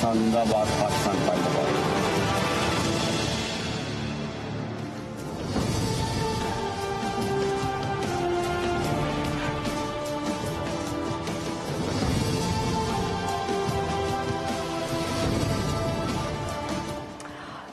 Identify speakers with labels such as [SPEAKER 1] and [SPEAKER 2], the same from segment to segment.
[SPEAKER 1] पाकिस्तान जिंदाबाद, पाकिस्तान जिंदाबाद।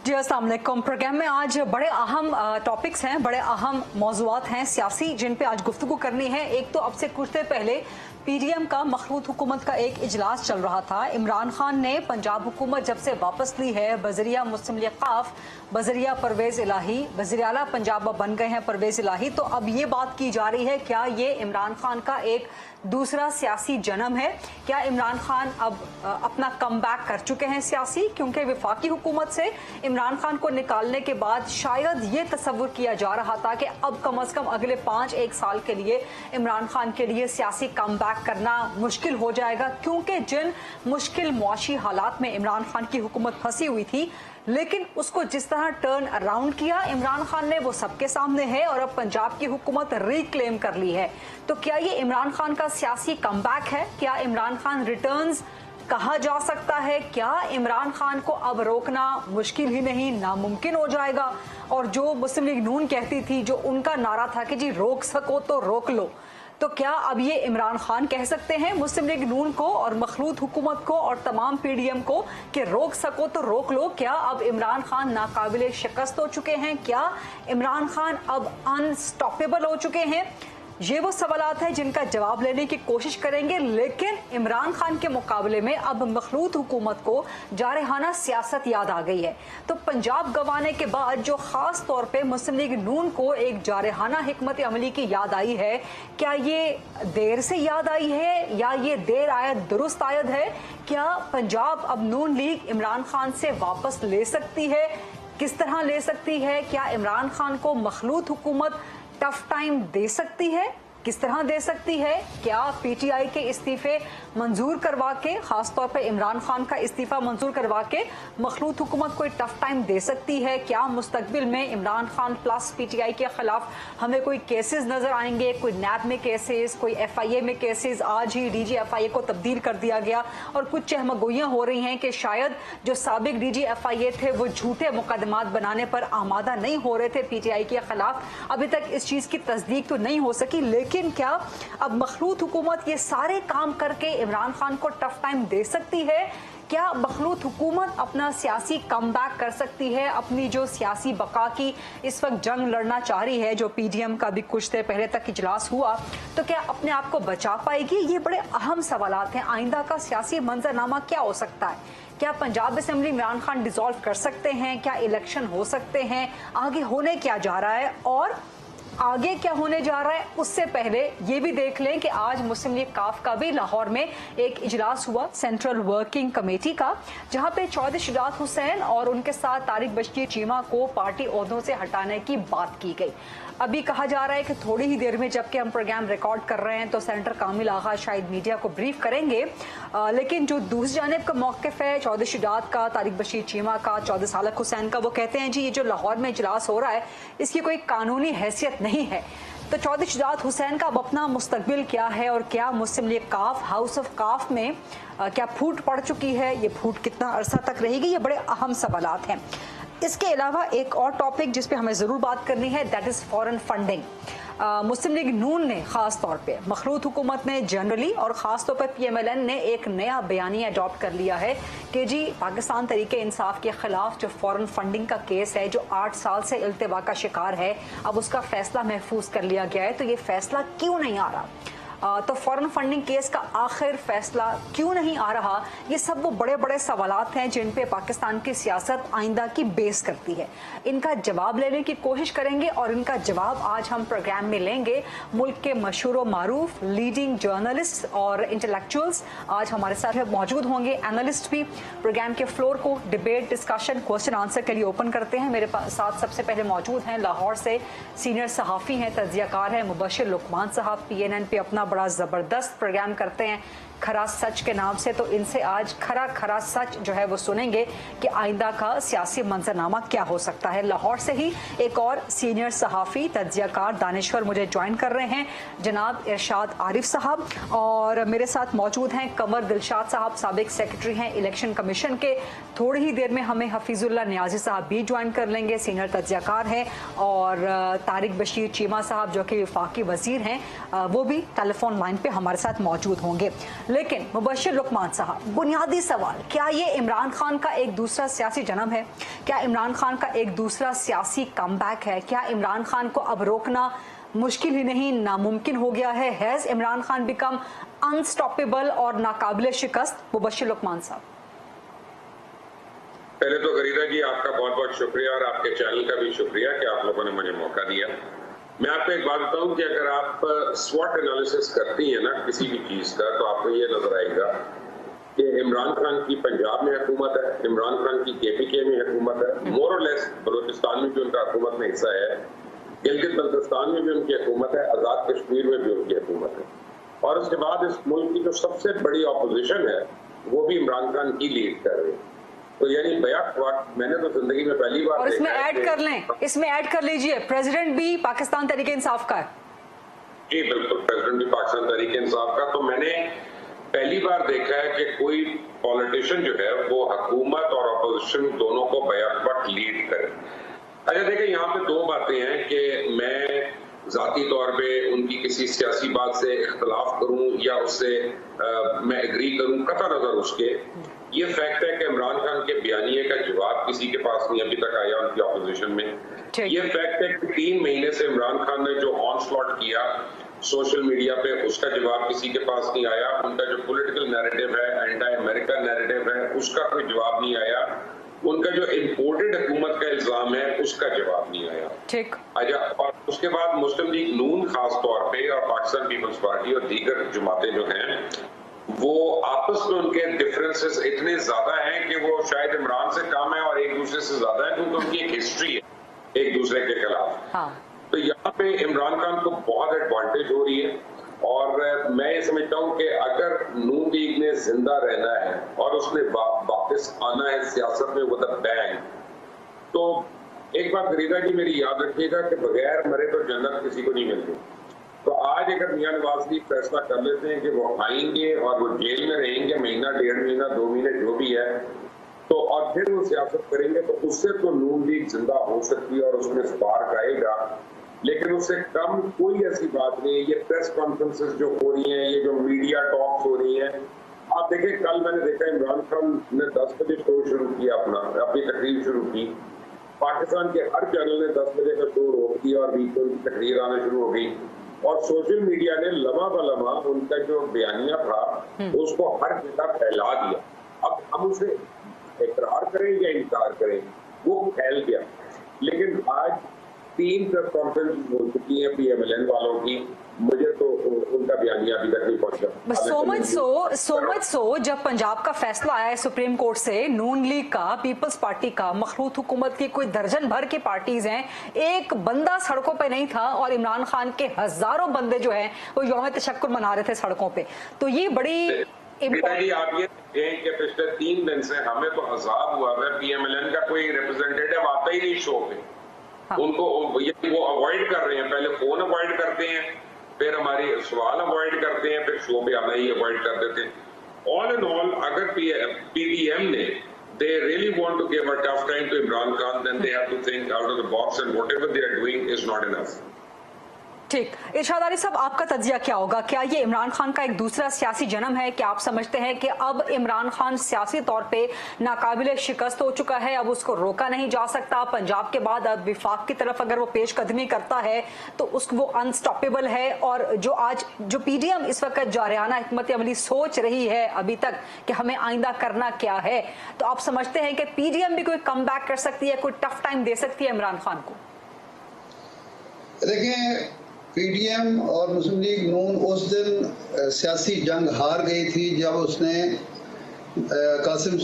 [SPEAKER 2] जी अस्सलाम वालेकुम। प्रोग्राम में आज बड़े अहम टॉपिक्स हैं, बड़े अहम मौज़ूआत हैं सियासी, जिन पे आज गुफ्तगू करनी है। एक तो अब से कुछ देर पहले पीडीएम का मखलूत हुकूमत का एक इजलास चल रहा था। इमरान खान ने पंजाब हुकूमत जब से वापस ली है, बजरिया मुस्लिम लीग काफ, बजरिया परवेज़ इलाही, वज़ीर आला पंजाब बन गए हैं परवेज़ इलाही। तो अब ये बात की जा रही है, क्या ये इमरान खान का एक दूसरा सियासी जन्म है? क्या इमरान खान अब अपना कम बैक कर चुके हैं सियासी? क्योंकि वफाकी हुकूमत से इमरान खान को निकालने के बाद शायद ये तस्वुर किया जा रहा था कि अब कम अज कम अगले 5-1 साल के लिए इमरान खान के लिए सियासी कम बैक करना मुश्किल हो जाएगा, क्योंकि जिन मुश्किल मुआशी हालात में इमरान खान की हुकूमत फंसी हुई थी, लेकिन उसको जिस तरह टर्न अराउंड किया इमरान खान ने, वो सबके सामने है और अब पंजाब की हुकूमत रिक्लेम कर ली है। तो क्या ये इमरान खान का सियासी कमबैक है? क्या इमरान खान रिटर्न्स कहा जा सकता है? क्या इमरान खान को अब रोकना मुश्किल ही नहीं, नामुमकिन हो जाएगा? और जो मुस्लिम लीग नून कहती थी, जो उनका नारा था कि जी रोक सको तो रोक लो, तो क्या अब ये इमरान खान कह सकते हैं मुस्लिम लीग नून को और मखलूत हुकूमत को और तमाम पीडीएम को कि रोक सको तो रोक लो? क्या अब इमरान खान नाकाबिले शिकस्त हो चुके हैं? क्या इमरान खान अब अनस्टॉपेबल हो चुके हैं? ये वो सवालात हैं जिनका जवाब लेने की कोशिश करेंगे। लेकिन इमरान खान के मुकाबले में अब मखलूत हुकूमत को जारहाना सियासत याद आ गई है। तो पंजाब गंवाने के बाद जो खास तौर पे मुस्लिम लीग नून को एक जारहाना हिकमत अमली की याद आई है, क्या ये देर से याद आई है या ये देर आयत दुरुस्त आयत है? क्या पंजाब अब नून लीग इमरान खान से वापस ले सकती है? किस तरह ले सकती है? क्या इमरान खान को मखलूत हुकूमत टफ टाइम दे सकती है? किस तरह दे सकती है? क्या पीटीआई के इस्तीफे मंजूर करवा के, खासतौर पर इमरान खान का इस्तीफा मंजूर करवा के मखलूत हुकूमत को टफ टाइम दे सकती है? क्या मुस्तकबिल में इमरान खान प्लस पीटीआई के खिलाफ हमें कोई केसेस नजर आएंगे? कोई नैब में केसेस, कोई एफआईए में केसेस? आज ही डीजी एफआईए को तब्दील कर दिया गया और कुछ चहमगोइयां हो रही हैं कि शायद जो साबिक डीजी एफआईए थे वो झूठे मुकदमात बनाने पर आमादा नहीं हो रहे थे पीटीआई के खिलाफ। अभी तक इस चीज की तस्दीक तो नहीं हो सकी, लेकिन क्या अब मखलूत हुकूमत ये सारे काम करके इमरान खान को टफ टाइम दे सकती है? क्या मखलूत हुकूमत अपना सियासी कमबैक कर सकती है? अपनी जो सियासी बका की इस वक्त जंग लड़ना चाह रही है, जो पीडीएम का भी कुछ देर पहले तक इजलास हुआ, तो क्या अपने आप को बचा पाएगी? ये बड़े अहम सवालात हैं। आइंदा का सियासी मंजरनामा क्या हो सकता है? क्या पंजाब असेंबली इमरान खान डिसॉल्व कर सकते हैं? क्या इलेक्शन हो सकते हैं? आगे होने क्या जा रहा है और आगे क्या होने जा रहा है? उससे पहले ये भी देख लें कि आज मुस्लिम लीग काफ का भी लाहौर में एक इजलास हुआ सेंट्रल वर्किंग कमेटी का, जहां पे चौधरी शुजात हुसैन और उनके साथ तारिक बशीर चीमा को पार्टी ओहदों से हटाने की बात की गई। अभी कहा जा रहा है कि थोड़ी ही देर में, जबकि हम प्रोग्राम रिकॉर्ड कर रहे हैं, तो सेनेटर कामिल आगा शायद मीडिया को ब्रीफ करेंगे। लेकिन जो दूसरी जानिब का मौक़िफ़ है चौधरी शुजात का, तारिक बशीर चीमा का, चौधरी सालक हुसैन का, वो कहते हैं जी ये जो लाहौर में इजलास हो रहा है इसकी कोई कानूनी हैसियत नहीं है। तो चौधरी शुजात हुसैन का अब अपना मुस्तकबिल क्या है और क्या मुस्लिम लीग काफ, हाउस ऑफ काफ में क्या फूट पड़ चुकी है? ये फूट कितना अरसा तक रहेगी? ये बड़े अहम सवालात हैं। इसके अलावा एक और टॉपिक जिस पे हमें ज़रूर बात करनी है, that is foreign funding. Muslim League नून ने ख़ास तौर पे, मखलूत हुकूमत ने जनरली और ख़ास तौर पर पीएमएलएन ने एक नया बयानिया अडॉप्ट कर लिया है कि जी पाकिस्तान तरीके इंसाफ के ख़िलाफ़ जो फॉरेन फंडिंग का केस है, जो 8 साल से इल्तिवा का शिकार है, अब उसका फ़ैसला महफूज कर लिया गया है। तो ये फ़ैसला क्यों नहीं आ रहा? तो फॉरेन फंडिंग केस का आखिर फैसला क्यों नहीं आ रहा? ये सब वो बड़े बड़े सवालात हैं जिन पे पाकिस्तान की सियासत आइंदा की बेस करती है। इनका जवाब लेने की कोशिश करेंगे और इनका जवाब आज हम प्रोग्राम में लेंगे। मुल्क के मशहूर और मारूफ लीडिंग जर्नलिस्ट और इंटेलेक्चुअल्स आज हमारे साथ मौजूद होंगे, एनालिस्ट भी। प्रोग्राम के फ्लोर को डिबेट, डिस्कशन, क्वेश्चन आंसर के लिए ओपन करते हैं। मेरे साथ सबसे पहले मौजूद हैं लाहौर से सीनियर सहाफ़ी हैं, तज्ज़ियाकार हैं मुबशिर लुकमान साहब, PNN पे अपना बड़ा ज़बरदस्त प्रोग्राम करते हैं। खरा सच के नाम से, तो इनसे आज खरा खरा सच जो है वो सुनेंगे कि आइंदा का सियासी मंजरनामा क्या हो सकता है। लाहौर से ही एक और सीनियर सहाफ़ी तज्जियाकार दानिश्वर मुझे ज्वाइन कर रहे हैं, जनाब इरशाद आरिफ साहब, और मेरे साथ मौजूद हैं कमर दिलशाद साहब, साबिक सेक्रेटरी हैं इलेक्शन कमीशन के। थोड़ी ही देर में हमें हफीजुल्ला नियाजी साहब भी ज्वाइन कर लेंगे, सीनियर तज्जियाकार हैं, और तारिक बशीर चीमा साहब जो कि वफाकी वजीर हैं, वो भी टेलीफोन लाइन पे हमारे साथ मौजूद होंगे। लेकिन मुबश्शिर लुकमान साहब, बुनियादी सवाल, क्या ये इमरान खान का एक दूसरा सियासी जन्म है? क्या इमरान खान का एक दूसरा सियासी कमबैक है? क्या इमरान खान को अब रोकना मुश्किल ही नहीं नामुमकिन हो गया है? Has Imran Khan become unstoppable और नाकाबिले शिकस्त? मुबश्शिर लुकमान साहब।
[SPEAKER 3] पहले तो गरीदा जी आपका बहुत बहुत शुक्रिया और आपके चैनल का भी शुक्रिया कि आप लोगों ने मुझे मौका दिया। मैं आपको एक बात बताऊं कि अगर आप स्वॉट एनालिसिस करती हैं ना किसी भी चीज का, तो आपको ये नजर आएगा कि इमरान खान की पंजाब में हुकूमत है, इमरान खान की KPK में हुकूमत है, मोर और लेस बलूचिस्तान में भी उनका हुकूमत में हिस्सा है, गिलगित बल्तिस्तान में भी उनकी हुकूमत है, आजाद कश्मीर में भी उनकी हुकूमत है, और उसके बाद इस मुल्क की जो सबसे बड़ी अपोजिशन है वो भी इमरान खान की लीड कर रही है। तो यानी बैक वक्त मैंने तो जिंदगी में पहली बार,
[SPEAKER 2] और इसमें ऐड कर लें, इसमें ऐड कर लीजिए प्रेसिडेंट भी पाकिस्तान तहरीक इंसाफ का है।
[SPEAKER 3] जी बिल्कुल, प्रेसिडेंट भी पाकिस्तान तहरीक इंसाफ का। तो मैंने पहली बार देखा है कि कोई पॉलिटिशियन जो है वो हुकूमत और अपोजिशन दोनों को बैक वक्त लीड करे। अच्छा देखिए, यहाँ पे दो बातें हैं कि मैं जाती तौर पे उनकी किसी सियासी बात से इख्तलाफ करूं या उससे मैं एग्री करूं, कतई नजर उसके, ये फैक्ट है कि इमरान खान के बयानिए का जवाब किसी के पास नहीं अभी तक आया उनकी ऑपोजिशन में। ये फैक्ट है कि 3 महीने से इमरान खान ने जो ऑनस्लॉट किया सोशल मीडिया पे, उसका जवाब किसी के पास नहीं आया। उनका जो पॉलिटिकल नैरेटिव है, एंटी अमेरिकन नैरेटिव है, उसका कोई जवाब नहीं आया। उनका जो इम्पोर्टेड हुकूमत का इल्जाम है उसका जवाब नहीं आया।
[SPEAKER 2] ठीक।
[SPEAKER 3] अच्छा, और उसके बाद मुस्लिम लीग नून खास तौर पे और पाकिस्तान पीपल्स पार्टी और दीगर जमातें जो हैं वो आपस में उनके डिफरेंसेस इतने ज्यादा हैं कि वो शायद इमरान से कम है और एक दूसरे से ज्यादा है, क्योंकि उनकी एक हिस्ट्री है एक दूसरे के खिलाफ। हाँ। तो यहाँ पे इमरान खान को बहुत एडवांटेज हो रही है, और मैं ये समझता हूँ कि अगर नून लीग ने जिंदा रहना है और उसने वापस आना है सियासत में वो बैंग, तो एक बात गरीदा जी मेरी याद रखिएगा कि बगैर मरे तो जन्नत किसी को नहीं मिलती। तो आज अगर मियां नवाज शरीफ फैसला कर लेते हैं कि वो आएंगे और वो जेल में रहेंगे महीना, 1.5 महीना, 2 महीने जो भी है, तो और फिर वो सियासत करेंगे, तो उससे तो नून लीग जिंदा हो सकती है और उसमें स्पार्क आएगा। लेकिन उससे कम कोई ऐसी बात नहीं है। ये प्रेस कॉन्फ्रेंसेस जो हो रही हैं, ये जो मीडिया टॉक्स हो रही हैं, आप देखिए कल मैंने देखा इमरान खान ने 10 बजे शो शुरू किया, अपनी तकरीर शुरू की। पाकिस्तान के हर चैनल ने 10 बजे का शो रोक दिया और बीच में उनकी तकरीर आना शुरू हो गई, और सोशल मीडिया ने लम्हा बलम्हा उनका जो बयानिया था उसको हर जगह फैला दिया। अब हम उसे इकरार करें या इनकार करें, वो फैल गया। लेकिन आज 3 प्रेस कॉन्फ्रेंस हो चुकी है PMLN वालों की, मुझे तो उनका बयानिया अभी तक नहीं पहुंचा।
[SPEAKER 2] सो मच सो जब पंजाब का फैसला आया है सुप्रीम कोर्ट से, नून लीग का, पीपल्स पार्टी का, मखलूत हुकूमत की कोई दर्जन भर की पार्टीज हैं, एक बंदा सड़कों पे नहीं था, और इमरान खान के हजारों बंदे जो हैं वो यौम तशक्कुर मना रहे थे सड़कों पे। तो ये बड़ी
[SPEAKER 3] जी आप ये देखें कि पिछले 3 दिन से हमें तो अजाब हुआ है, PMLN का कोई रिप्रेजेंटेटिव आता ही नहीं शो पे। हाँ। उनको वो अवॉइड कर रहे हैं, पहले फोन अवॉइड करते हैं, फिर हमारी सवाल अवॉइड करते हैं, फिर शो पे आना ही अवॉइड कर देते हैं। ऑल इन ऑल अगर PDM ने they really want to give a tough time to Imran Khan, then they have to think out of the box, and whatever they are doing is not enough.
[SPEAKER 2] ठीक, इरशाद आरिफ साहब, आपका तज्जिया क्या होगा? क्या ये इमरान खान का एक दूसरा सियासी जन्म है? क्या आप समझते हैं कि अब इमरान खान सियासी तौर पे नाकाबिले शिकस्त हो चुका है, अब उसको रोका नहीं जा सकता? पंजाब के बाद अब विफाक की तरफ अगर वो पेशकदमी करता है तो वो अनस्टॉपेबल है, और जो PDM इस वक्त जारियाना हिकमत अमली सोच रही है अभी तक कि हमें आइंदा करना क्या है, तो आप समझते हैं कि PDM भी कोई कम बैक कर सकती है, कोई टफ टाइम दे सकती है इमरान खान को?
[SPEAKER 4] देखें, PDM और मुस्लिम लीग नून उस दिन सियासी जंग हार गई थी जब उसने कासिम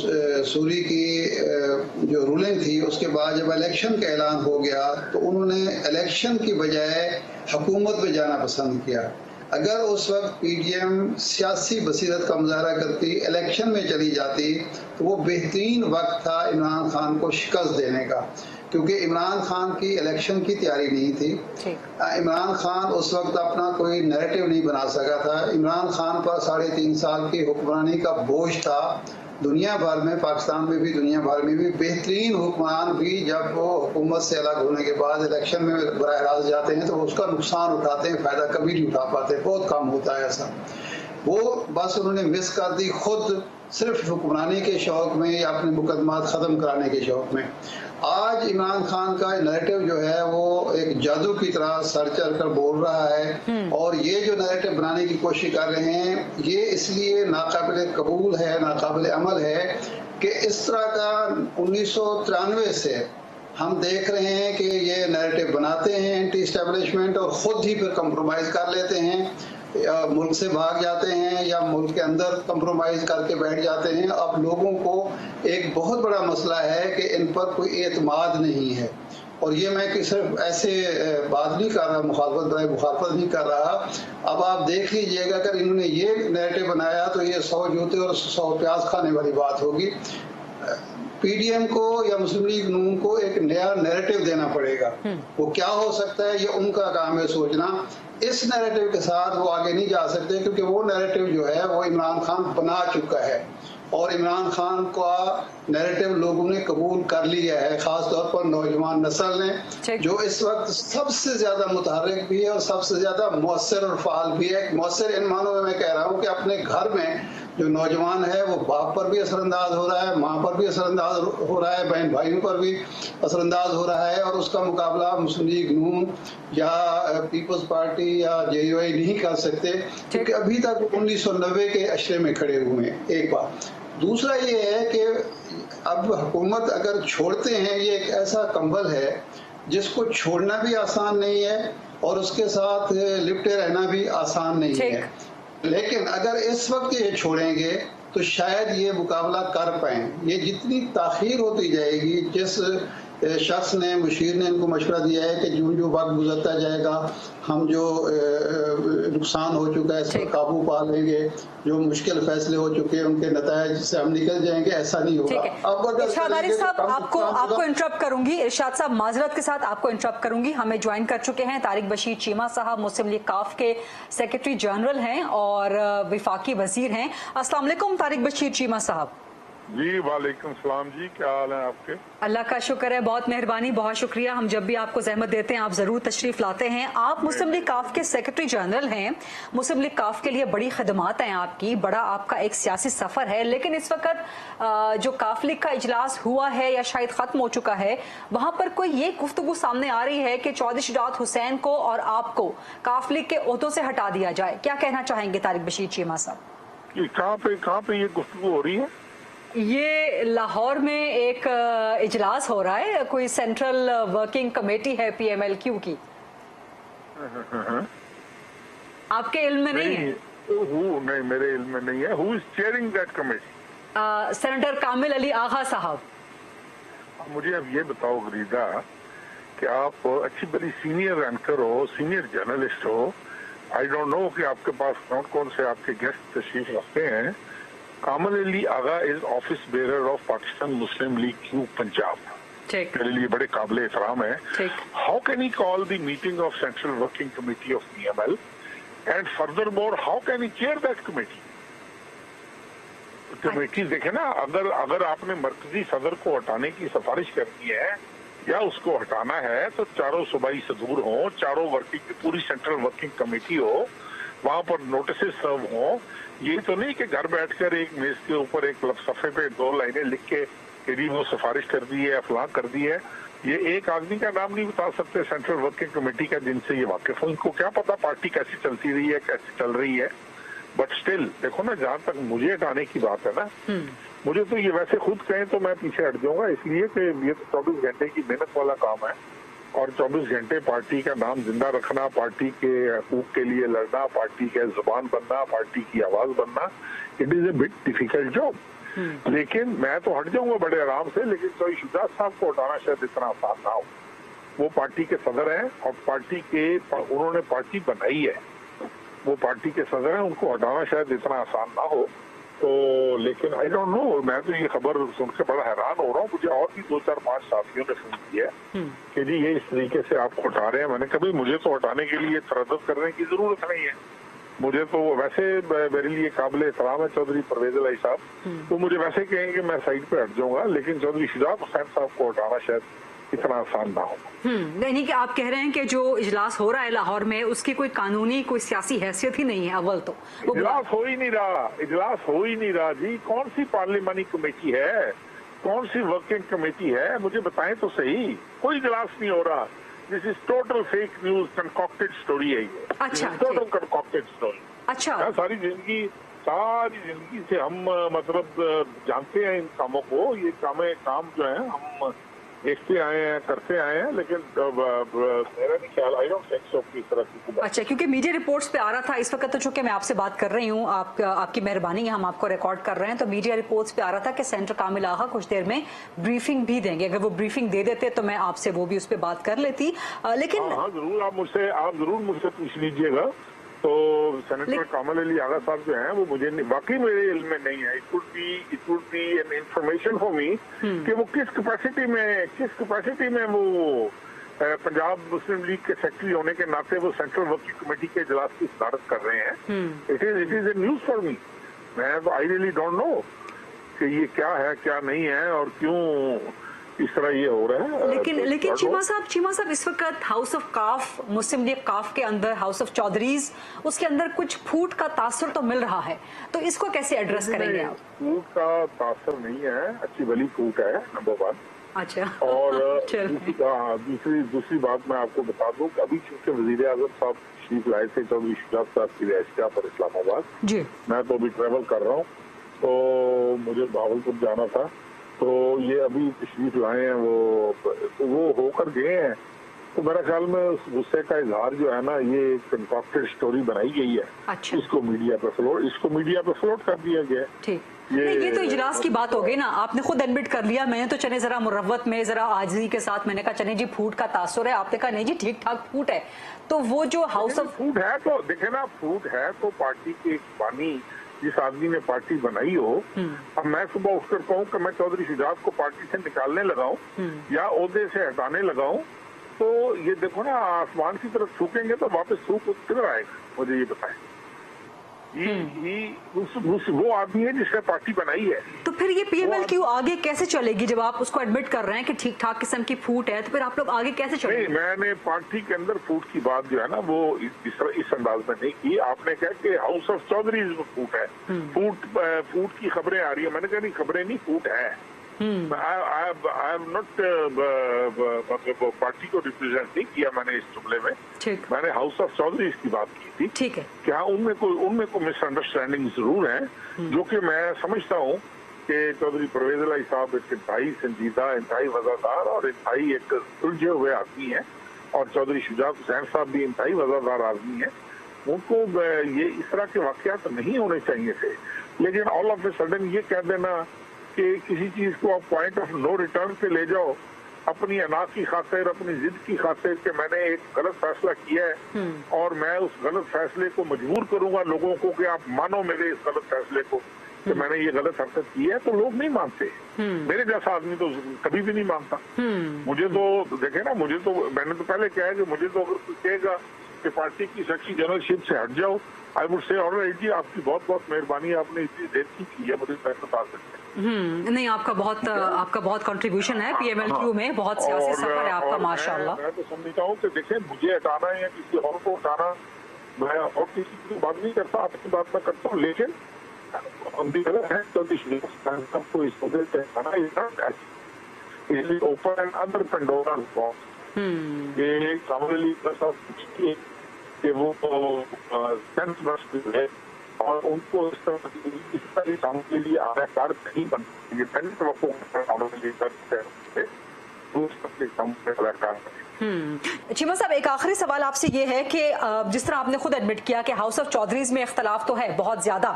[SPEAKER 4] सूरी की जो रूलिंग थी उसके बाद जब इलेक्शन का ऐलान हो गया तो उन्होंने इलेक्शन की बजाय हुकूमत में जाना पसंद किया। अगर उस वक्त पीडीएम सियासी बसीरत का मुजाहरा करती, इलेक्शन में चली जाती, तो वो बेहतरीन वक्त था इमरान खान को शिकस्त देने का, क्योंकि इमरान खान की इलेक्शन की तैयारी नहीं थी। इमरान खान उस वक्त अपना कोई नैरेटिव नहीं बना सका था। इमरान खान पर 3.5 साल की हुक्मरानी का बोझ था। दुनिया भर में, पाकिस्तान में भी, दुनिया भर में भी बेहतरीन हुक्मरान भी जब वो हुकूमत से अलग होने के बाद इलेक्शन में बराह रास्त जाते हैं तो उसका नुकसान उठाते हैं, फायदा कभी नहीं उठा पाते, बहुत कम होता है ऐसा। वो बस उन्होंने मिस कर दी, खुद सिर्फ हुक्मरानी के शौक में या अपने मुकदमात खत्म कराने के शौक में। आज इमरान खान का नैरेटिव जो है वो एक जादू की तरह सर चढ़ कर बोल रहा है, और ये जो नैरेटिव बनाने की कोशिश कर रहे हैं ये इसलिए नाकाबिल कबूल है, नाकाबिल अमल है कि इस तरह का 1993 से हम देख रहे हैं कि ये नैरेटिव बनाते हैं एंटी एस्टेब्लिशमेंट, और खुद ही फिर कंप्रोमाइज कर लेते हैं, मुल्क से भाग जाते हैं या मुल्क के अंदर कंप्रोमाइज करके बैठ जाते हैं। अब लोगों को एक बहुत बड़ा मसला है कि इन पर कोई एतमाद नहीं है, और ये मैं कि सिर्फ ऐसे बात नहीं कर रहा, मुखालफत नहीं कर रहा। अब आप देख लीजिएगा, अगर इन्होंने ये नैरेटिव बनाया तो ये 100 जूते और 100 प्याज खाने वाली बात होगी। पीडीएम को या मुस्लिम लीग नून को एक नया नैरेटिव देना पड़ेगा। वो क्या हो सकता है ये उनका काम है सोचना। इस नैरेटिव के साथ वो आगे नहीं जा सकते, क्योंकि वो नैरेटिव जो है वो इमरान खान बना चुका है, और इमरान खान का नैरेटिव लोगों ने कबूल कर लिया है, खासतौर पर नौजवान नस्ल ने, जो इस वक्त सबसे ज्यादा मुतहर्रिक भी है और सबसे ज्यादा मौसर और फाल भी है। मौसर इन मानों में मैं कह रहा हूँ कि अपने घर में जो नौजवान है वो बाप पर भी असरअंदाज हो रहा है, माँ पर भी असरअंदाज हो रहा है, बहन भाइयों पर भी असरअंदाज हो रहा है, और उसका मुकाबला मुस्लिम लीग नून या पीपल्स पार्टी या जेयूआई नहीं कर सकते, क्योंकि अभी तक 1990 के अशरे में खड़े हुए हैं। एक बात। दूसरा ये है कि अब हुकूमत अगर छोड़ते हैं, ये एक ऐसा कंबल है जिसको छोड़ना भी आसान नहीं है और उसके साथ लिपटे रहना भी आसान नहीं है। लेकिन अगर इस वक्त ये छोड़ेंगे तो शायद ये मुकाबला कर पाएं। ये जितनी ताखीर होती जाएगी, जिस शख्स ने, मुशीर ने इनको मशवरा दिया है कि जो वक्त गुजरता जाएगा हम जो नुकसान हो चुका है इस पर काबू पा लेंगे, जो मुश्किल फैसले हो चुके हैं उनके नतायज से हम निकल जाएंगे, ऐसा नहीं होगा। अब अगर
[SPEAKER 2] इरशाद आरिफ साहब आपको इंटरप्ट करूंगी, इरशाद साहब माजरत के साथ आपको इंटरप्ट करूंगी। हमें ज्वाइन कर चुके हैं तारिक बशीर चीमा साहब, मुस्लिम लीग काफ के सेक्रेटरी जनरल हैं और विफाकी वजीर हैं। अस्सलाम वालेकुम तारिक बशीर चीमा साहब।
[SPEAKER 5] जी वालेकुम सलाम जी, क्या हाल है आपके?
[SPEAKER 2] अल्लाह का शुक्र है, बहुत मेहरबानी, बहुत शुक्रिया। हम जब भी आपको जहमत देते हैं आप जरूर तशरीफ लाते हैं। आप मुस्लिम लीग काफ के सेक्रेटरी जनरल हैं। मुस्लिम लीग काफ के लिए बड़ी खदमात हैं आपकी, बड़ा आपका एक सियासी सफर है, लेकिन इस वक्त जो काफ लीग का इजलास हुआ है या शायद खत्म हो चुका है, वहां पर कोई ये गुफ्तगू सामने आ रही है कि चौधरी शुजात हुसैन को और आपको काफ लीग के ओहदों से हटा दिया जाए। क्या कहना चाहेंगे तारिक बशीर चीमा साहब?
[SPEAKER 5] कहाँ पे ये गुफ्तगू हो रही है?
[SPEAKER 2] ये लाहौर में एक इजलास हो रहा है, कोई सेंट्रल वर्किंग कमेटी है PMLQ की। आपके इल्म में नहीं है?
[SPEAKER 5] नहीं, मेरे इल्म में नहीं है। Who is chairing that committee?
[SPEAKER 2] Senator Kamil Ali Agha साहब।
[SPEAKER 5] मुझे अब ये बताओ गरीदा कि आप अच्छी बड़ी सीनियर एंकर हो, सीनियर जर्नलिस्ट हो, आई डोंट नो कि आपके पास कौन कौन से आपके गेस्ट तशरीफ रखते हैं। Kamil Ali Agha is office bearer of Pakistan Muslim League Q Punjab. मेरे लिए बड़े काबिल एहतराम है। How can he call the meeting of central working committee of PML and further more how can he chair that committee? Committee देखे ना, अगर आपने मरकजी सदर को हटाने की सिफारिश करनी है या उसको हटाना है तो चारों सूबाई सदूर हो, चारों वर्किंग, पूरी सेंट्रल वर्किंग कमेटी हो, वहां पर नोटिस सर्व हो। ये तो नहीं कि घर बैठकर एक मेज के ऊपर एक सफे पे 2 लाइनें लिख के तेरी वो सिफारिश कर दी है, अफलाह कर दी है। ये एक आदमी का नाम नहीं बता सकते सेंट्रल वर्किंग कमेटी का जिनसे ये वाकिफ हो। इनको क्या पता पार्टी कैसी चलती रही है, कैसी चल रही है। बट स्टिल देखो ना, जहां तक मुझे हटाने की बात है ना, मुझे तो ये वैसे खुद कहें तो मैं पीछे हट जाऊंगा, इसलिए कि ये तो 24 घंटे की मेहनत वाला काम है और 24 घंटे पार्टी का नाम जिंदा रखना, पार्टी के हकूक के लिए लड़ना, पार्टी के जुबान बनना, पार्टी की आवाज बनना, it is a bit difficult job. लेकिन मैं तो हट जाऊंगा बड़े आराम से, लेकिन चौधरी शुजात साहब को हटाना शायद इतना आसान ना हो। वो पार्टी के सदर हैं और पार्टी के, उन्होंने पार्टी बनाई है, वो पार्टी के सदर हैं, उनको हटाना शायद इतना आसान ना हो। तो लेकिन आई डोंट नो, मैं तो ये खबर सुन के बड़ा हैरान हो रहा हूँ। मुझे और भी 2-4-5 साथियों ने फोन किया कि जी ये इस तरीके से आपको हटा रहे हैं। मैंने कभी मुझे तो हटाने के लिए तरद्दुद करने की जरूरत नहीं है। मुझे तो वैसे मेरे लिए काबिल एहतराम है चौधरी परवेज इलाही साहब, तो मुझे वैसे कहेंगे मैं साइड पे हट जाऊंगा, लेकिन चौधरी शुजात हुसैन साहब को हटाना शायद इतना आसान ना हो।
[SPEAKER 2] यानी कि आप कह रहे हैं कि जो इजलास हो रहा है लाहौर में उसकी कोई कानूनी कोई सियासी हैसियत ही नहीं है। अव्वल तो
[SPEAKER 5] इजलास हो ही नहीं रहा, इजलास हो ही नहीं रहा जी। कौन सी पार्लियामानी कमेटी है, कौन सी वर्किंग कमेटी है, मुझे बताएं तो सही। कोई इजलास नहीं हो रहा। This is total fake news, concocted story है ये।
[SPEAKER 2] अच्छा,
[SPEAKER 5] टोटल कंकॉक्टेड स्टोरी।
[SPEAKER 2] अच्छा,
[SPEAKER 5] सारी जिंदगी से हम मतलब जानते हैं इन कामों को। ये काम जो है हम देखते आए हैं, करते आए हैं, लेकिन मेरा नहीं ख्याल, आई डोंट थिंक सो इस तरह की।
[SPEAKER 2] अच्छा, क्योंकि मीडिया रिपोर्ट्स पे आ रहा था इस वक्त, तो चूंकि मैं आपसे बात कर रही हूँ, आपकी मेहरबानी है, हम आपको रिकॉर्ड कर रहे हैं, तो मीडिया रिपोर्ट्स पे आ रहा था कि सेनेटर कामिल आगा कुछ देर में ब्रीफिंग भी देंगे। अगर वो ब्रीफिंग दे देते तो मैं आपसे वो भी उस पर बात कर लेती, लेकिन
[SPEAKER 5] हाँ जरूर, आप जरूर मुझसे पूछ लीजिएगा। तो सेनेटर कामिल अली आगा साहब जो हैं वो मुझे वाकई मेरे इल्म में नहीं है। It would be an information for me कि वो किस कैपेसिटी में वो पंजाब मुस्लिम लीग के सेक्रेटरी होने के नाते वो सेंट्रल वर्किंग कमेटी के इजलास की सदारत कर रहे हैं। It is a news for me. मैं तो आई रियली डोंट नो कि ये क्या है क्या नहीं है और क्यों इस तरह ये हो रहा है।
[SPEAKER 2] लेकिन चीमा साहब इस वक्त हाउस ऑफ काफ, मुस्लिम लीग काफ के अंदर हाउस ऑफ चौधरीज, उसके अंदर कुछ फूट का तासुर तो मिल रहा है, तो इसको कैसे एड्रेस करेंगे आप?
[SPEAKER 5] फूट का तासुर नहीं है, अच्छी भली फूट है, नंबर 1।
[SPEAKER 2] अच्छा।
[SPEAKER 5] और दूसरी बात मैं आपको बता दूं कि अभी चूंकि वजीर आजम साहब तशरीफ लाए थे चौधरी शुजात साहब की रिहाइशगाह पर इस्लामाबाद जी, मैं तो अभी ट्रेवल कर रहा हूँ, तो मुझे भावलपुर जाना था, तो ये अभी तशरीफ लाए हैं, वो होकर गए हैं। तो मेरा ख्याल में उस गुस्से का इजहार जो है ना, ये कंकॉक्टेड स्टोरी बनाई गई है।
[SPEAKER 2] अच्छा।
[SPEAKER 5] इसको मीडिया पे फ्लोट कर दिया गया।
[SPEAKER 2] ठीक, ये तो इजलास की बात हो गई ना, आपने खुद एडमिट कर लिया। मैंने तो चने जरा मुरव्वत में जरा आजिज़ी के साथ मैंने कहा चने जी फूट का तासुर है, आपने कहा नहीं जी ठीक ठाक फूट है। तो वो जो हाउस ऑफ
[SPEAKER 5] फूट है, तो देखे ना, फूट है तो पार्टी की एक बानी जिस आदमी ने पार्टी बनाई हो, अब मैं सुबह उठकर कहूँ कि मैं चौधरी शुजात को पार्टी से निकालने लगाऊं या ओहदे से हटाने लगाऊं, तो ये देखो ना, आसमान की तरफ थूकेंगे तो वापस थूक किधर आएगा, मुझे ये बताएं। वो आदमी है जिसने पार्टी बनाई है।
[SPEAKER 2] तो फिर ये पीएमएलक्यू आगे कैसे चलेगी? जब आप उसको एडमिट कर रहे हैं कि ठीक ठाक किस्म की फूट है, तो फिर आप लोग आगे कैसे चलेंगे?
[SPEAKER 5] नहीं, मैंने पार्टी के अंदर फूट की बात जो है ना वो इस अंदाज में नहीं की। आपने कहा कि हाउस ऑफ चौधरी में फूट है, फूट की खबरें आ रही है। मैंने कहा नहीं, खबरें नहीं, फूट है। आई एम नॉट मतलब पार्टी को रिप्रेजेंट नहीं किया मैंने इस जुमले में, मैंने हाउस ऑफ चौधरी की बात की थी।
[SPEAKER 2] ठीक है,
[SPEAKER 5] क्या उनमें कोई मिसअंडरस्टैंडिंग जरूर है, जो कि मैं समझता हूँ कि चौधरी परवेज इलाही साहब एक इंतहाई संजीदा, इंतहाई वफादार और इंतहाई एक उलझे हुए आदमी है, और चौधरी शुजात हुसैन साहब भी इंतहाई वफादार आदमी है। उनको ये इस तरह के वाकयात नहीं होने चाहिए थे, लेकिन ऑल ऑफ ए सडन ये कह देना कि किसी चीज को आप पॉइंट ऑफ नो रिटर्न पे ले जाओ अपनी अना की खातिर, अपनी जिद की खातिर कि मैंने एक गलत फैसला किया है और मैं उस गलत फैसले को मजबूर करूंगा लोगों को कि आप मानो मेरे इस गलत फैसले को कि मैंने ये गलत हरकत की है, तो लोग नहीं मानते। मेरे जैसा आदमी तो कभी भी नहीं मानता। मुझे तो देखे ना, मुझे तो मैंने तो पहले कहा कि मुझे तो अगर कोई कहेगा कि पार्टी की सेक्रेटरी जनरलशिप से हट जाओ, आई वुड से ऑलराइट जी, आपकी बहुत बहुत मेहरबानी, आपने इतनी देर की है, मुझे बता सकते हैं।
[SPEAKER 2] नहीं, आपका बहुत कंट्रीब्यूशन है पीएमएलक्यू में, बहुत सियासी सफर है आपका, माशाल्लाह।
[SPEAKER 5] मैं तो समझता हूँ कि देखें, मुझे हटाना है या किसी और को हटाना, मैं और किसी की बात नहीं करता, आपकी बात मैं करता हूँ, लेकिन सबको इस मुद्दे से हटाना इज ओपन एंड अंदर पेंडोरा बॉक्स। ये कामिल अली का साहब कि वो सेंस मस्ट है और उनको इस तरह काम के लिए आधार नहीं बन सकती।
[SPEAKER 2] चीमा साहब, एक आखिरी सवाल आपसे ये है कि जिस तरह आपने खुद एडमिट किया कि हाउस ऑफ चौधरीज में इख्तलाफ तो है बहुत ज्यादा,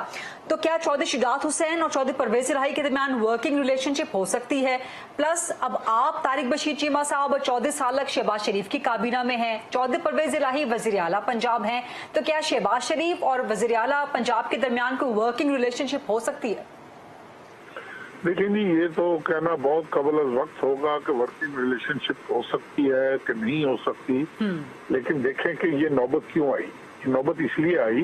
[SPEAKER 2] तो क्या चौधरी शुजात हुसैन और चौधरी परवेज इलाही के दरमियान वर्किंग रिलेशनशिप हो सकती है? प्लस अब आप तारिक बशीर चीमा साहब और चौधरी सालक शहबाज शरीफ की काबीना में हैं, चौधरी परवेज इलाही वजीर आला पंजाब हैं, तो क्या शहबाज शरीफ और वजीर आला पंजाब के दरमियान कोई वर्किंग रिलेशनशिप हो सकती है?
[SPEAKER 5] देखिए जी, ये तो कहना बहुत कबल अज़ वक्त होगा कि वर्किंग रिलेशनशिप हो सकती है कि नहीं हो सकती। लेकिन देखें कि ये नौबत क्यों आई। ये नौबत इसलिए आई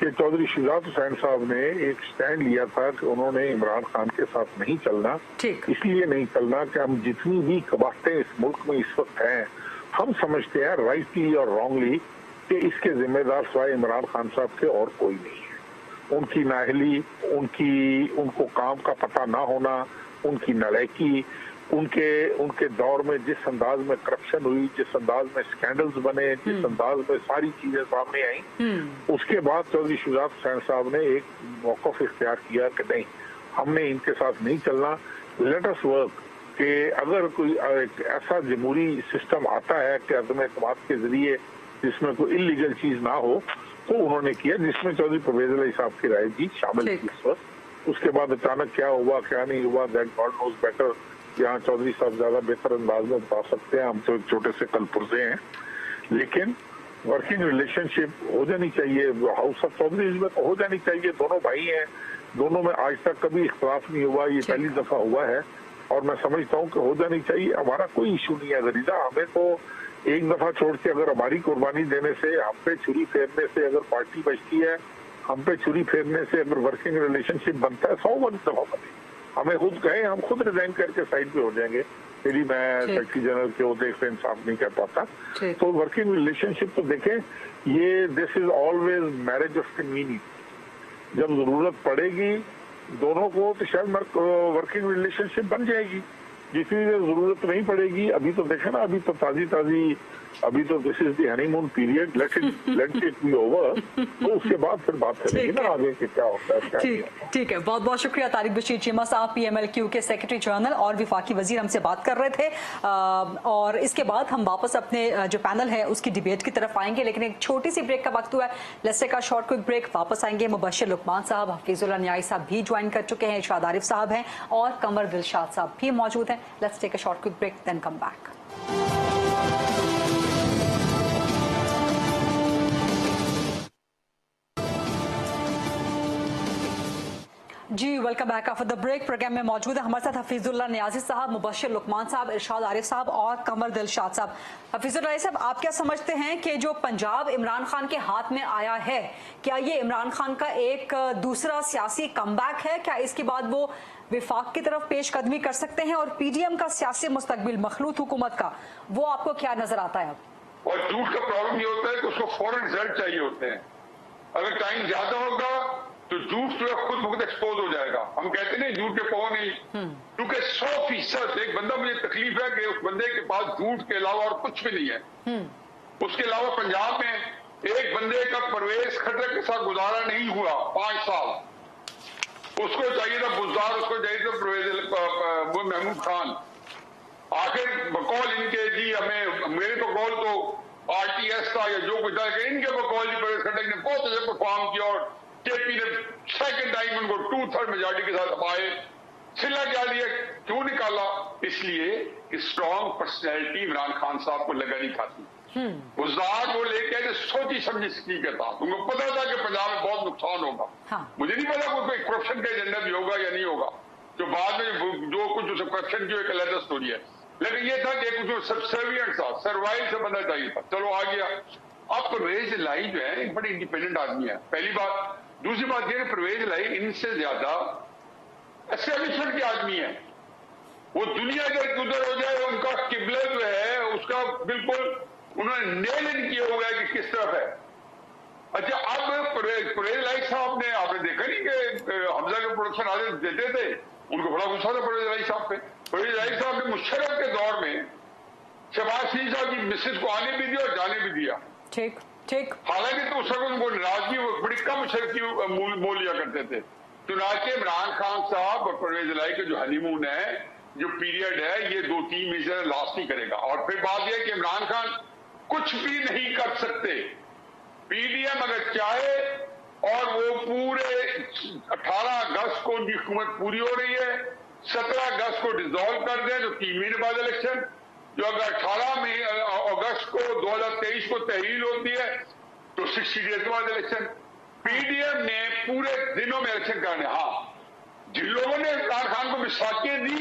[SPEAKER 5] कि चौधरी शुजात हुसैन साहब ने एक स्टैंड लिया था कि उन्होंने इमरान खान के साथ नहीं चलना। इसलिए नहीं चलना कि हम जितनी भी कबाहतें इस मुल्क में इस वक्त हैं, हम समझते हैं राइटली और रॉन्गली कि इसके जिम्मेदार सिवाय इमरान खान साहब के और कोई नहीं है। उनकी नाअहली, उनको काम का पता ना होना, उनकी नालायकी, उनके दौर में जिस अंदाज में करप्शन हुई, जिस अंदाज में स्कैंडल्स बने, जिस अंदाज में सारी चीजें सामने आई, उसके बाद चौधरी शुजात हुसैन साहब ने एक मौक़िफ़ इख्तियार किया कि नहीं, हमने इनके साथ नहीं चलना, लेट अस वर्क। कि अगर कोई एक ऐसा जमहूरी सिस्टम आता है कि अदम एतमाद के जरिए जिसमें कोई इलीगल चीज ना हो, तो उन्होंने किया, जिसमें चौधरी परवेज इलाही साहब की राय भी शामिल थी इस वक्त। उसके बाद अचानक क्या हुआ क्या नहीं हुआ, दैट गॉड नोज बेटर। यहाँ चौधरी साहब ज्यादा बेहतर अंदाज में बता सकते हैं, हम तो एक छोटे से कलपुर्जे हैं। लेकिन वर्किंग रिलेशनशिप हो जानी चाहिए, हाउस ऑफ चौधरीज में तो हो जानी चाहिए। दोनों भाई हैं, दोनों में आज तक कभी इख्तलाफ नहीं हुआ, ये पहली दफा हुआ है और मैं समझता हूँ कि हो जानी चाहिए। हमारा कोई इशू नहीं है गरीजा, हमें तो एक दफा छोड़ के अगर हमारी कुर्बानी देने से, हम पे छुरी फेरने से अगर पार्टी बचती है, हम पे छुरी फेरने से अगर वर्किंग रिलेशनशिप बनता है, 100 दफा बने। हमें खुद कहें, हम खुद रिजाइन करके साइड पे हो जाएंगे। मेरी मैं सेक्रेटरी जनरल के ओहदे से इंसाफ नहीं कर पाता। तो वर्किंग रिलेशनशिप तो देखें, ये this is always marriage of convenience. जब जरूरत पड़ेगी दोनों को तो शायद वर्किंग रिलेशनशिप बन जाएगी। जितनी देर जरूरत नहीं पड़ेगी, अभी तो देखे ना, अभी तो ताजी अभी तो this is the honeymoon period, let it be over, तो उसके बाद फिर बात करेंगे ना आगे कि क्या होता है क्या नहीं होता।
[SPEAKER 2] ठीक है, बहुत बहुत शुक्रिया तारिक बशीर चीमा साहब, PMLQ के सेक्रेटरी जनरल और विफाकी वजीर, हमसे बात कर रहे थे। और इसके बाद हम वापस अपने जो पैनल है उसकी डिबेट की तरफ आएंगे, लेकिन एक छोटी सी ब्रेक का वक्त हुआ है। Let's take a short quick break, वापस आएंगे। मुबश्शिर लुकमान साहब, हफीजुल्लाह न्याई साहब भी ज्वाइन कर चुके हैं, इरशाद आरिफ साहब हैं और कमर दिलशाद साहब भी मौजूद हैं। Let's take a short quick break, then come back. जी welcome back after the break. Program में मौजूद है हमारे साथ हफीजुल्लाह नियाजी साहब, मुबश्शिर लुकमान साहब, इरशाद आरिफ साहब और कमर दिलशाद साहब। हफीजुल्लाह साहब, आप क्या समझते हैं कि जो पंजाब इमरान खान के हाथ में आया है, क्या ये इमरान खान का एक दूसरा सियासी कमबैक है? क्या इसके बाद वो विफाक की तरफ पेशकदमी कर सकते हैं और PDM का सियासी मुस्तकबिल मखलूत हुकूमत का, वो आपको क्या नजर आता है?
[SPEAKER 3] और झूठ का प्रॉब्लम ये होता है कि उसको फौरन रिजल्ट चाहिए होते हैं। अगर टाइम ज्यादा होगा तो झूठ जो है खुद बहुत एक्सपोज हो जाएगा। हम कहते नहीं झूठ के पाँव नहीं, क्योंकि 100% एक बंदा, मुझे तकलीफ है कि उस बंदे के पास झूठ के अलावा और कुछ भी नहीं है। उसके अलावा पंजाब में एक बंदे का परवेज खट्टर के साथ गुजारा नहीं हुआ 5 साल। उसको चाहिए था बुजदार, उसको चाहिए था परवेज महमूद खान। आखिर बकौल इनके जी हमें, मेरे तो कौल तो RTS था या जो कुछ था, इनके बकौल जी परवेज खट्टर ने बहुत अच्छे परफॉर्म किया और KP ने सेकंड टाइम उनको 2/3 मेजॉरिटी के साथ आए। सिला क्या लिया, क्यों निकाला? इसलिए कि स्ट्रॉन्ग पर्सनैलिटी इमरान खान साहब को लगा नहीं खाती। बुजदार वो लेके सोची समझी स्की के था, उनको पता था कि पंजाब में बहुत नुकसान होगा। मुझे नहीं पता कोई करप्शन का एजेंडा भी होगा या नहीं होगा, जो बाद में जो कुछ करप्शन की एक अलग स्टोरी है। लेकिन ये था कि कुछ सबसर्विएंट था, सर्वाइव से बनना चाहिए था, चलो आ गया। अब परवेज इलाही जो है एक बड़े इंडिपेंडेंट आदमी है, पहली बात। दूसरी बात यह परवेज इलाही इनसे ज्यादा एस्टेब्लिशमेंट के आदमी है। वो दुनिया इधर उधर हो जाए, उनका किबला जो है उसका बिल्कुल उन्होंने नेल इन किया हुआ है कि किस तरफ है। अच्छा, अब परवेज इलाही साहब ने, आपने देखा नहीं कि हमजा के प्रोडक्शन आदि देते थे, उनको बड़ा गुस्सा था परवेज इलाही साहब पे। परवेज इलाही साहब ने मुशर्रफ के दौर में शहबाज शरीफ साहब की मिसेज को आने भी दिया और जाने भी दिया।
[SPEAKER 2] ठीक ठीक।
[SPEAKER 3] हालांकि तो उस वक्त उनको नाराजगी बड़ी कम शर्त की मोल लिया करते थे। चुनाचे इमरान खान साहब और परवेज इलाही के जो हनीमून है
[SPEAKER 6] जो पीरियड है ये 2-3 महीने लास्ट नहीं करेगा। और फिर बात यह कि इमरान खान कुछ भी नहीं कर सकते। पीडीएम अगर चाहे और वो पूरे 18 अगस्त को उनकी हुकूमत पूरी हो रही है, 17 अगस्त को डिसॉल्व कर दें तो 3 महीने बाद इलेक्शन, जो अगर 18 अगस्त को 2023 को तहरीर होती है तो 60 डेज के बाद इलेक्शन। पीडीएम ने पूरे दिनों में इलेक्शन करने। हाँ, जिन लोगों ने इमरान खान को मिसाकियां दी,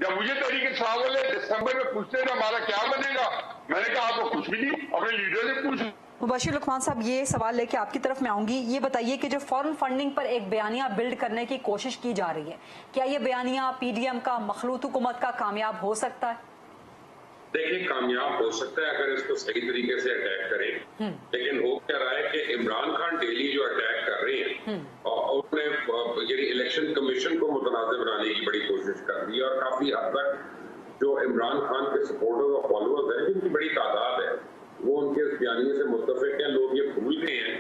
[SPEAKER 6] जब मुझे तरीके सवाल वाले दिसंबर में पूछते थे हमारा क्या बनेगा, मैंने कहा आपको कुछ भी नहीं, अपने लीडर से पूछ।
[SPEAKER 2] मुबशिर लुकमान साहब, ये सवाल लेके आपकी तरफ मैं आऊंगी। ये बताइए कि जो फॉरेन फंडिंग पर एक बयानिया बिल्ड करने की कोशिश की जा रही है, क्या ये बयानिया पीडीएम का मखलूत हुकूमत का कामयाब हो सकता है?
[SPEAKER 3] देखिए, कामयाब हो सकता है अगर इसको सही तरीके से अटैक करें, लेकिन हो क्या रहा है कि इमरान खान डेली जो अटैक कर रहे हैं और उन्होंने इलेक्शन कमीशन को मुतनाज़ बनाने की बड़ी कोशिश कर रही है और काफी हद तक जो इमरान खान के सपोर्टर्स और फॉलोअर्स हैं जिनकी बड़ी तादाद है वो उनके इस बयानी से मुत्तफिक हैं। लोग ये भूल गए हैं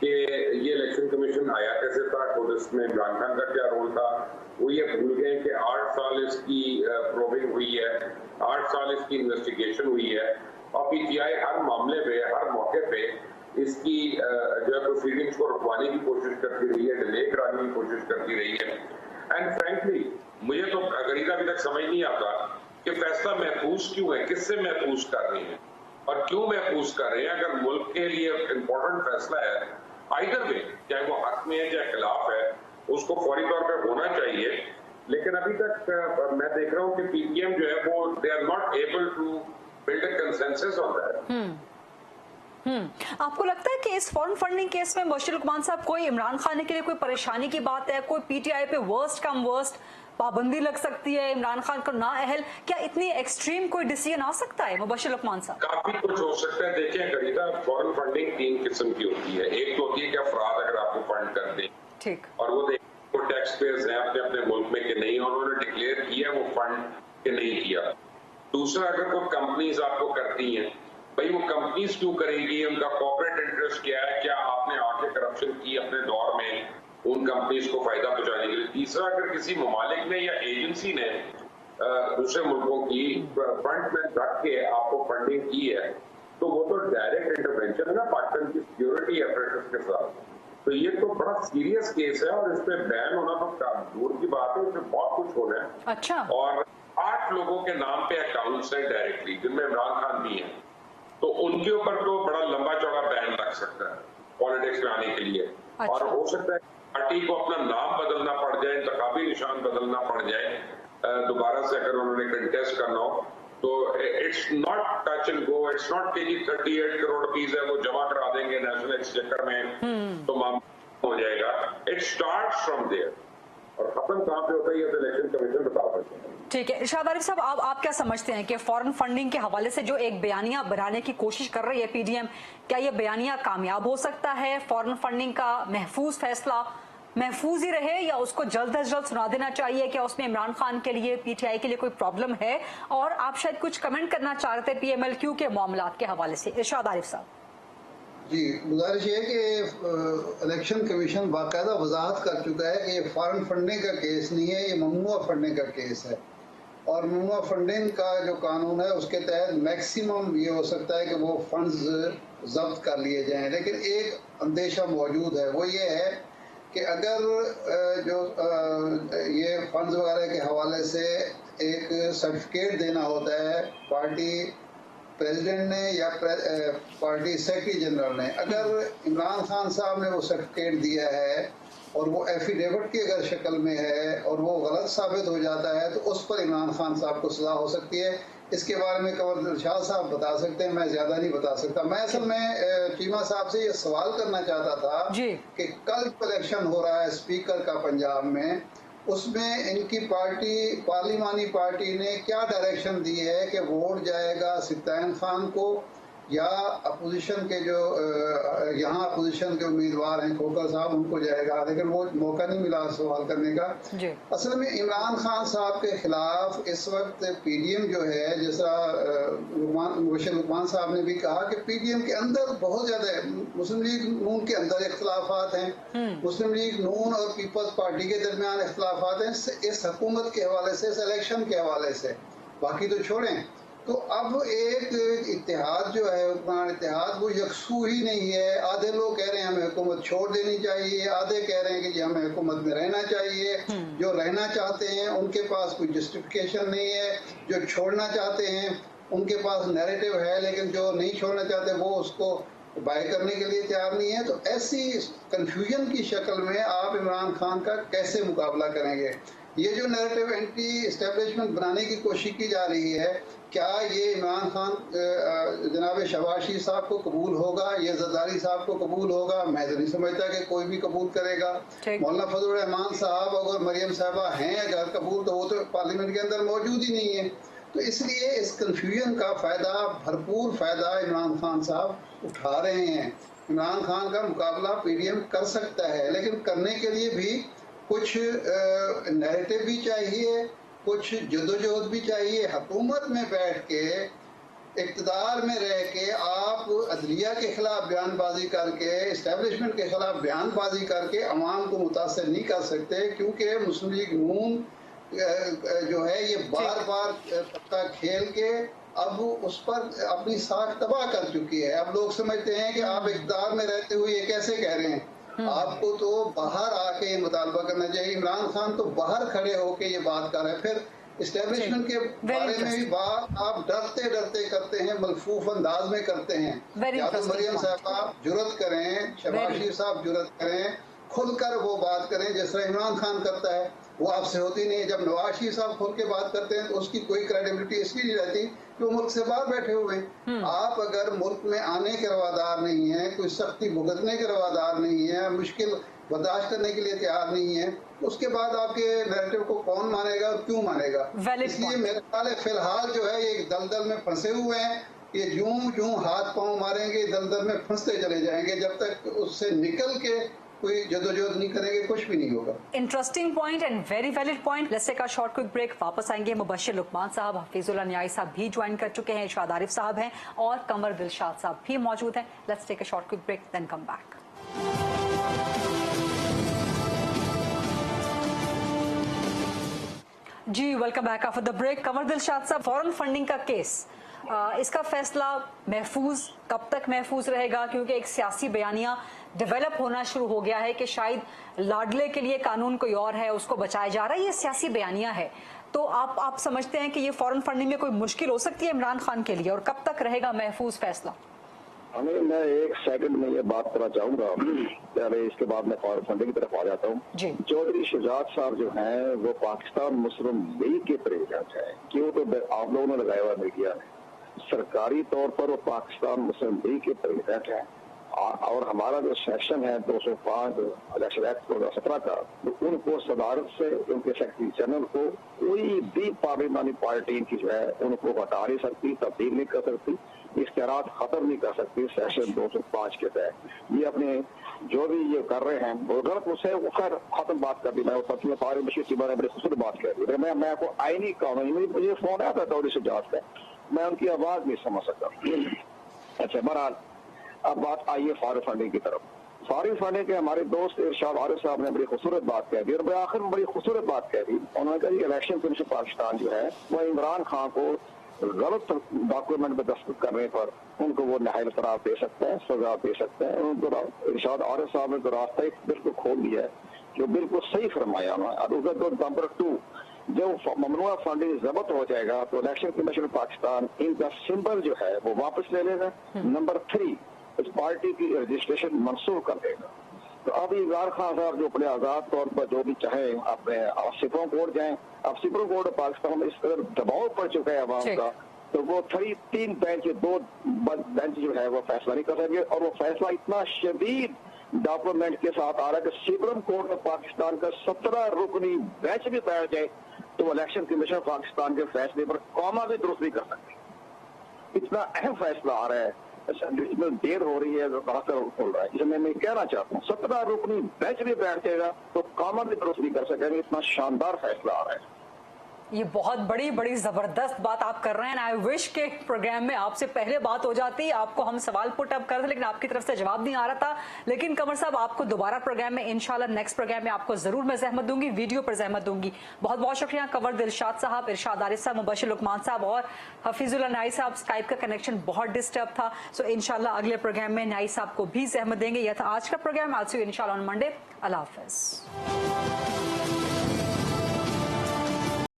[SPEAKER 3] कि ये इलेक्शन कमीशन आया कैसे था, खुद इसमें इमरान खान का क्या रोल था। वो ये भूल गए कि 8 साल इसकी प्रोबिंग हुई है, 8 साल इसकी इन्वेस्टिगेशन हुई है और पीटीआई हर मामले पे, हर मौके पे इसकी जो है प्रोसीडिंग्स को रुकवाने की कोशिश करती रही है, डिले कराने की कोशिश करती रही है। एंड फ्रैंकली मुझे तो गरीदा अभी तक समझ नहीं आता कि फैसला महफूज क्यों है, किससे महफूज कर रहे हैं और क्यों महफूज कर रहे हैं। अगर मुल्क के लिए इम्पोर्टेंट फैसला है, आइदर वे, चाहे वो हक में है चाहे खिलाफ है, उसको फौरी तौर पर होना चाहिए। लेकिन अभी तक मैं देख रहा हूँ कि पीटीएम जो है वो they are not able to build a consensus on that.
[SPEAKER 2] आपको लगता है कि इस फॉरेन फंडिंग केस में मुबशिर लुकमान साहब कोई इमरान खान के लिए कोई परेशानी की बात है, कोई पीटीआई पे वर्स्ट कम वर्स्ट पाबंदी लग सकती है, इमरान खान को ना अहल, क्या इतनी एक्सट्रीम कोई डिसीजन आ सकता है मुबशिर लुकमान साहब?
[SPEAKER 3] काफी कुछ हो सकता है। देखिए गरीदा, फॉरेन फंडिंग 3 किस्म की होती है। एक तो होती है कि अफराद अगर आपको फंड कर दें, ठीक, और वो टैक्स पेयर्स हैं अपने अपने मुल्क में कि नहीं, उन्होंने डिक्लेयर किया वो फंड कि नहीं किया। दूसरा, अगर कोई कंपनीज आपको करती हैं, भाई वो कंपनीज क्यों करेगी, उनका कॉर्पोरेट इंटरेस्ट क्या है, क्या आपने आके करप्शन की अपने दौर में उन कंपनीज को फायदा पहुंचाने के लिए। तीसरा, अगर किसी ममालिक ने या एजेंसी ने दूसरे मुल्कों की फ्रंट में रख के आपको फंडिंग की है तो वो तो डायरेक्ट इंटरवेंशन है ना पाकिस्तान की सिक्योरिटी अपरेटस के साथ। तो ये तो बड़ा सीरियस केस है और इस पे बैन होना तो दूर की बात है, इसमें बहुत कुछ होना है। अच्छा। और 8 लोगों के नाम पे अकाउंट्स है डायरेक्टली, जिनमें इमरान खान भी है, तो उनके ऊपर तो बड़ा लंबा चौड़ा बैन लग सकता है पॉलिटिक्स में आने के लिए। अच्छा। और हो सकता है पार्टी को अपना नाम बदलना पड़ जाए, इंतखाबी निशान बदलना पड़ जाए दोबारा से अगर उन्होंने कंटेस्ट करना हो। तो it's not touch and go, it's not कि 38 करोड़ रुपीस है वो जमा करा देंगे नेशनल एक्सचेकर में तो मामला हो जाएगा। इट स्टार्ट्स फ्रॉम देयर और खत्म कहां पे होता है ये इलेक्शन कमीशन बता सकते हैं।
[SPEAKER 2] ठीक है इरशाद आरिफ साहब, आप क्या समझते हैं कि फॉरेन फंडिंग के हवाले से जो एक बयानिया बनाने की कोशिश कर रही है पीडीएम, क्या ये बयानिया कामयाब हो सकता है? फॉरेन फंडिंग का महफूज फैसला महफूज ही रहे या उसको जल्द अज जल्द सुना देना चाहिए? क्या उसमें इमरान खान के लिए, पीटीआई के लिए कोई प्रॉब्लम है? और आप शायद कुछ कमेंट करना चाह रहे थे पीएमएलक्यू के मामलात के हवाले से, इरशाद आरिफ साहब।
[SPEAKER 4] जी, गुजारिश है कि इलेक्शन कमीशन बाकायदा वजाहत कर चुका है कि ये फॉरेन फंडिंग का केस नहीं है, ये ममनुआ फंडिंग का केस है। और ममनुआ फंडिंग का जो कानून है उसके तहत मैक्सिमम ये हो सकता है कि वो फंड्स जब्त कर लिए जाएं। लेकिन एक अंदेशा मौजूद है, वो ये है कि अगर जो ये फंड्स वगैरह के हवाले से एक सर्टिफिकेट देना होता है पार्टी प्रेसिडेंट ने या पार्टी सेक्रेटरी जनरल ने, अगर इमरान खान साहब ने वो सर्टिफिकेट दिया है और वो एफिडेविट की अगर शक्ल में है और वो गलत साबित हो जाता है तो उस पर इमरान खान साहब को सजा हो सकती है। इसके बारे में कंवर दिलशाद साहब बता सकते हैं, मैं ज्यादा नहीं बता सकता। मैं असल में चीमा साहब से ये सवाल करना चाहता था कि कल इलेक्शन हो रहा है स्पीकर का पंजाब में, उसमें इनकी पार्टी पार्लिमानी पार्टी ने क्या डायरेक्शन दी है कि वोट जाएगा सिद्दीक खान को या अपोजिशन के जो यहाँ अपोजिशन के उम्मीदवार हैं खोकर साहब उनको जाएगा, लेकिन वो मौका नहीं मिला सवाल करने का। असल में इमरान खान साहब के खिलाफ इस वक्त पीडीएम जो है, जैसा मुबशर लुकमान साहब ने भी कहा कि पीडीएम के अंदर बहुत ज्यादा मुस्लिम लीग नून के अंदर इख्तलाफात हैं, मुस्लिम लीग नून और पीपल्स पार्टी के दरमियान इख्तलाफात हैं इस हुकूमत के हवाले से, इस इलेक्शन के हवाले से, बाकी तो छोड़ें। तो अब एक इत्तेहाद जो है, हुक्मरान इत्तेहाद, वो यकसू ही नहीं है। आधे लोग कह रहे हैं हमें हुकूमत छोड़ देनी चाहिए, आधे कह रहे हैं कि हमें हुकूमत में रहना चाहिए। जो रहना चाहते हैं उनके पास कोई जस्टिफिकेशन नहीं है, जो छोड़ना चाहते हैं उनके पास नैरेटिव है, लेकिन जो नहीं छोड़ना चाहते वो उसको बाय करने के लिए तैयार नहीं है। तो ऐसी कंफ्यूजन की शक्ल में आप इमरान खान का कैसे मुकाबला करेंगे? ये जो नैरेटिव एंटी एस्टेब्लिशमेंट बनाने की कोशिश की जा रही है, क्या ये इमरान खान जनाब शहबाज शरीफ साहब को कबूल होगा, ये जरदारी साहब को कबूल होगा? मैं तो नहीं समझता कि कोई भी कबूल करेगा। मौलाना फजल रहमान साहब और मरियम साहबा हैं अगर कबूल, तो वो तो पार्लियामेंट के अंदर मौजूद ही नहीं है। तो इसलिए इस कन्फ्यूजन का फायदा, भरपूर फायदा इमरान खान साहब उठा रहे हैं। इमरान खान का मुकाबला पीडीएम कर सकता है, लेकिन करने के लिए भी कुछ नैरेटिव भी चाहिए, कुछ जदोजहद भी चाहिए। हुकूमत में बैठ के, इक़्तिदार में रह के आप अदलिया के खिलाफ बयानबाजी करके, इस्टेब्लिशमेंट के खिलाफ बयानबाजी करके अवाम को मुतासर नहीं कर सकते, क्योंकि मुस्लिम लीग नून जो है ये बार बार पत्ता खेल के अब उस पर अपनी साख तबाह कर चुकी है। अब लोग समझते हैं कि आप इक़्तिदार में रहते हुए ये कैसे कह रहे हैं, आपको तो बाहर आके ये मुतालबा करना चाहिए। इमरान खान तो बाहर खड़े होके ये बात कर रहे हैं। फिर इस्टेब्लिशमेंट के बारे में भी बात आप डरते डरते करते हैं, मलफूफ अंदाज में करते हैं। या तो मरियम साहब जुर्रत करें, शहबाज शरीफ साहब जुर्रत करें, खुलकर वो बात करें जिस तरह इमरान खान करता है, वो आपसे होती नहीं है। जब नवाज शरीफ साहब खुल के बात करते हैं तो उसकी कोई क्रेडिबिलिटी इसलिए नहीं रहती कि वो मुल्क से बाहर बैठे हुए हैं। आप अगर मुल्क में आने के रवादार नहीं है, कोई सख्ती भुगतने के रवादार नहीं है, मुश्किल बर्दाश्त करने के लिए तैयार नहीं है, उसके बाद आपके नैरेटिव को कौन मानेगा और क्यों मानेगा? इसलिए मेरे ख्याल है फिलहाल जो है ये दलदल में फंसे हुए हैं। ये यूं हाथ पांव मारेंगे, दलदल में फंसते चले जाएंगे। जब तक उससे निकल के कोई जदोजहद नहीं करेंगे कुछ भी नहीं होगा।
[SPEAKER 2] Interesting point and very valid point. Let's take a short quick break, वापस आएंगे। मुबश्शिर लुकमान साहब, हफीजुल्लाह न्याई साहब भी ज्वाइन कर चुके हैं, इरशाद आरिफ साहब हैं और कमर दिलशाद साहब भी मौजूद हैं। Let's take a short quick break then come back. जी welcome back after the break. Qamar Dilshad साहब, फॉरेन फंडिंग का केस, इसका फैसला महफूज कब तक महफूज रहेगा? क्योंकि एक सियासी बयानिया डेवलप होना शुरू हो गया है कि शायद लाडले के लिए कानून कोई और है, उसको बचाया जा रहा है, ये सियासी बयानिया है। तो आप समझते हैं कि ये फॉरेन फंडिंग में कोई मुश्किल हो सकती है इमरान खान के लिए, और कब तक रहेगा महफूज फैसला?
[SPEAKER 1] मैं एक सेकंड में ये बात करना चाहूंगा, पहले इसके बाद मैं फॉरेन फंडिंग की तरफ आ जाता हूँ। चौधरी शहजाद साहब जो हैं वो पाकिस्तान मुस्लिम लीग के प्रेसिडेंट हैं। क्यों? तो आप लोगों ने लगाया हुआ मीडिया में, सरकारी तौर पर वो पाकिस्तान मुस्लिम लीग के प्रेसिडेंट हैं। और हमारा जो सेक्शन है 205 इलेक्शन एक्ट 2017 का, तो उनको सदारत से उनके सेक्रेटरी जनरल को कोई भी पार्लियामानी पार्टी इनकी जो है उनको हटा नहीं सकती, तब्दील नहीं कर सकती, इख्तियारात खत्म नहीं कर सकती सेक्शन 205 के तहत। ये अपने जो भी ये कर रहे हैं वो गलत, उससे वो खैर खत्म बात कर दी। मैं तारिक बशीर की बड़ी खूबसूरत बात कर दी। मैं आपको आईनी कानून, मुझे फोन आया था चौधरी शहजाद का, मैं उनकी आवाज नहीं समझ सकता। अच्छा, बहरहाल अब बात आई है फॉरेन फंडिंग की तरफ। फॉरेन फंडिंग के हमारे दोस्त इरशाद आरिफ साहब ने बड़ी खूबसूरत बात कह दी, और आखिर में बड़ी खूबसूरत बात कह दी। उन्होंने कहा कि इलेक्शन कमीशन पाकिस्तान जो है वो इमरान खान को गलत डॉक्यूमेंट में दस्तखत करने पर उनको वो नहायल करार दे सकते हैं, सजा दे सकते हैं। उनको इरशाद आरिफ साहब ने तो रास्ता बिल्कुल खोल दिया है, जो बिल्कुल सही फरमाया उन्होंने। नंबर 2, जब ममनुआ फंडिंग जब्त हो जाएगा तो इलेक्शन कमीशन पाकिस्तान इनका सिंबल जो है वो वापस ले लेगा। नंबर 3, इस पार्टी की रजिस्ट्रेशन मंसूख कर देगा। तो अब इमरान खान साहब जो अपने आजाद तौर पर जो भी चाहे अपने सुप्रीम कोर्ट जाएं, अब सुप्रीम कोर्ट पाकिस्तान में इस तरह दबाव पड़ चुका है अवाम का, तो वो 3 बेंच 2 बेंच जो है वो फैसला नहीं कर सकेंगे। और वो फैसला इतना शदीद डॉक्यूमेंट के साथ आ रहा है कि सुप्रीम कोर्ट में पाकिस्तान का 17 रुकनी बेंच भी बैठ जाए तो इलेक्शन कमीशन पाकिस्तान के फैसले पर कौमा भी दुरुस्त नहीं कर सकती। इतना अहम फैसला आ रहा है इसमें देर हो रही है, जो खासकर खोल रहा है, इसमें मैं कहना चाहता हूँ 17 रुकनी बेंच भी बैठ जाएगा तो कॉमन भी दुरुस्त नहीं कर सकेंगे, इतना शानदार फैसला आ रहा है।
[SPEAKER 2] ये बहुत बड़ी जबरदस्त बात आप कर रहे हैं। आई विश के प्रोग्राम में आपसे पहले बात हो जाती, आपको हम सवाल पुट अप कर रहे थे लेकिन आपकी तरफ से जवाब नहीं आ रहा था। लेकिन कमर साहब, आपको दोबारा प्रोग्राम में इंशाल्लाह नेक्स्ट प्रोग्राम में आपको जरूर मैं जहमत दूंगी, वीडियो पर जहमत दूंगी। बहुत बहुत शुक्रिया कवर दिलशाद साहब, इरशाद आरिफ साहब, मुबशिर लुकमान साहब और हफीजुल्लाह नाई साहब। स्काइप का कनेक्शन बहुत डिस्टर्ब था, सो इंशाल्लाह अगले प्रोग्राम में नाई साहब को भी जहमत देंगे। यह था आज का प्रोग्राम। आज से इंशाल्लाह ऑन मंडे। Allah Hafiz.